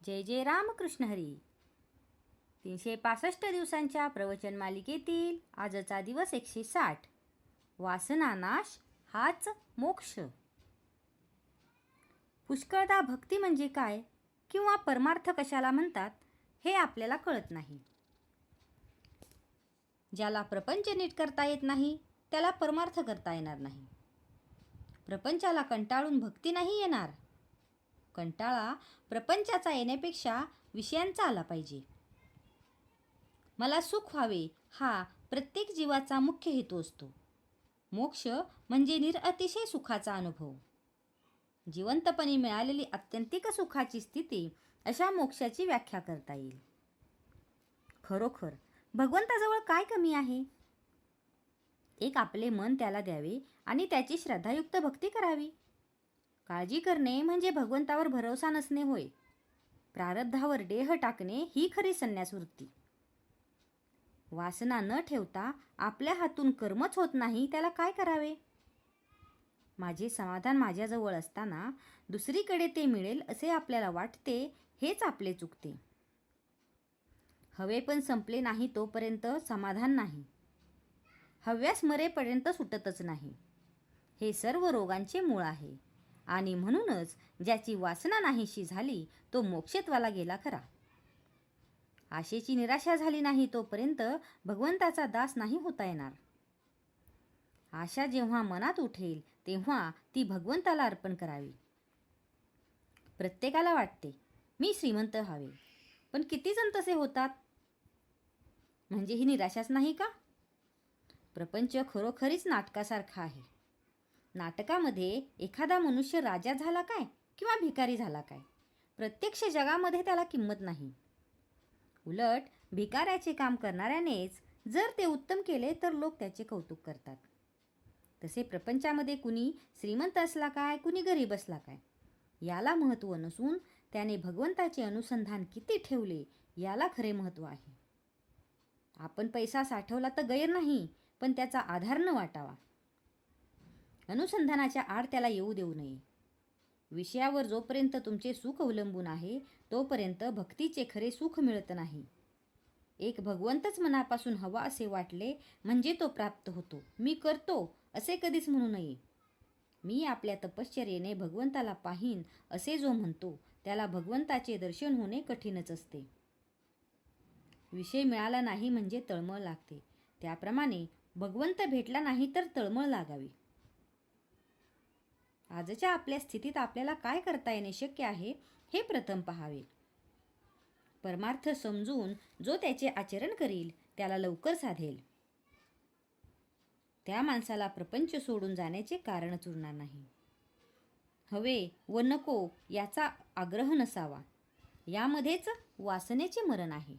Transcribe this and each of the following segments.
जय जय रामकृष्ण हरी. 365 दिवसांच्या प्रवचन मालिकेतील आजचा दिवस 160. वासनानाश हाच मोक्ष. पुष्कळदा भक्ती म्हणजे काय किंवा परमार्थ कशाला म्हणतात हे आपल्याला कळत नाही. ज्याला प्रपंच नीट करता येत नाही त्याला परमार्थ करता येणार नाही. प्रपंचाला कंटाळून भक्ती नाही येणार. कंटाळा प्रपंचाचा येण्यापेक्षा विषयांचा आला पाहिजे. मला सुख व्हावे हा प्रत्येक जीवाचा मुख्य हेतू असतो. मोक्ष म्हणजे निरअतिशय सुखाचा अनुभव. जिवंतपणी मिळालेली आत्यंतिक सुखाची स्थिती अशा मोक्षाची व्याख्या करता येईल. खरोखर भगवंताजवळ काय कमी आहे? एक आपले मन त्याला द्यावे आणि त्याची श्रद्धायुक्त भक्ती करावी. काळजी करणे म्हणजे भगवंतावर भरोसा नसणे होय. प्रारब्धावर डेह टाकणे ही खरी संन्यास वृत्ती. वासना न ठेवता आपल्या हातून कर्मच होत नाही त्याला काय करावे? माझे समाधान माझ्याजवळ असताना दुसरीकडे ते मिळेल असे आपल्याला वाटते, हेच आपले चुकते. हवे पण संपले नाही तोपर्यंत समाधान नाही. हव्यास मरेपर्यंत सुटतच नाही. हे सर्व रोगांचे मूळ आहे आणि म्हणूनच ज्याची वासना नाहीशी झाली तो मोक्षत्वाला गेला खरा. आशेची निराशा झाली नाही तोपर्यंत भगवंताचा दास नाही होता येणार. आशा जेव्हा मनात उठेल तेव्हा ती भगवंताला अर्पण करावी. प्रत्येकाला वाटते मी श्रीमंत व्हावे, पण किती जण तसे होतात? म्हणजे ही निराशाच नाही का? प्रपंच खरोखरीच नाटकासारखा आहे. नाटकामध्ये एखादा मनुष्य राजा झाला काय किंवा भिकारी झाला काय, प्रत्यक्ष जगामध्ये त्याला किंमत नाही. उलट भिकाऱ्याचे काम करणाऱ्यानेच जर ते उत्तम केले तर लोक त्याचे कौतुक करतात. तसे प्रपंचामध्ये कुणी श्रीमंत असला काय, कुणी गरीब असला काय, याला महत्त्व नसून त्याने भगवंताचे अनुसंधान किती ठेवले याला खरे महत्त्व आहे. आपण पैसा साठवला तर गैर नाही, पण त्याचा आधार न वाटावा. अनुसंधानाच्या आड त्याला येऊ देऊ नये. विषयावर जोपर्यंत तुमचे सुख अवलंबून आहे तोपर्यंत भक्तीचे खरे सुख मिळत नाही. एक भगवंतच मनापासून हवा असे वाटले म्हणजे तो प्राप्त होतो. मी करतो असे कधीच म्हणू नये. मी आपल्या तपश्चर्येने भगवंताला पाहीन असे जो म्हणतो त्याला भगवंताचे दर्शन होणे कठीणच असते. विषय मिळाला नाही म्हणजे तळमळ लागते, त्याप्रमाणे भगवंत भेटला नाही तर तळमळ लागावी. आजच्या आपल्या स्थितीत आपल्याला काय करता येणे शक्य आहे हे प्रथम पहावे. परमार्थ समजून जो त्याचे आचरण करील त्याला लवकर साधेल. त्या माणसाला प्रपंच सोडून जाण्याचे कारणच उरणार नाही. हवे व नको याचा आग्रह नसावा, यामध्येच वासनेचे मरण आहे.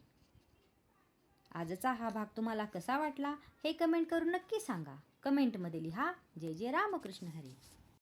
आजचा हा भाग तुम्हाला कसा वाटला हे कमेंट करून नक्की सांगा. कमेंटमध्ये लिहा. जय जय रामकृष्ण हरी.